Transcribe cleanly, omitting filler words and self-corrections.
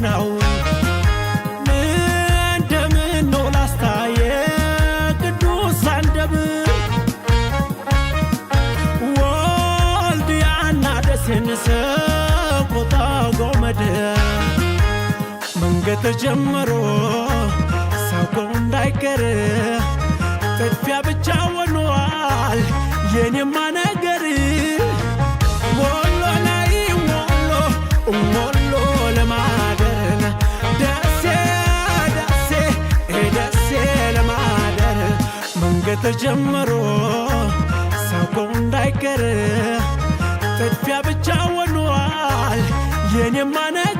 ነው እንደምነው ላስታየ ቅዱስ አንደብር ወልድያና ደሴን ሰቆጣ ጎመድ መንገድ ተጀምሮ ሰው እንዳይቀር ጥድፊያ ብቻ ሆኗል የኔማ ነገር ወሎ ላይ ወሎ ለማደር ደሴ ለማደር መንገድ ተጀምሮ ሰው እንዳይቀር ጥድፊያ ብቻ ሆኗል የኔማ ነገር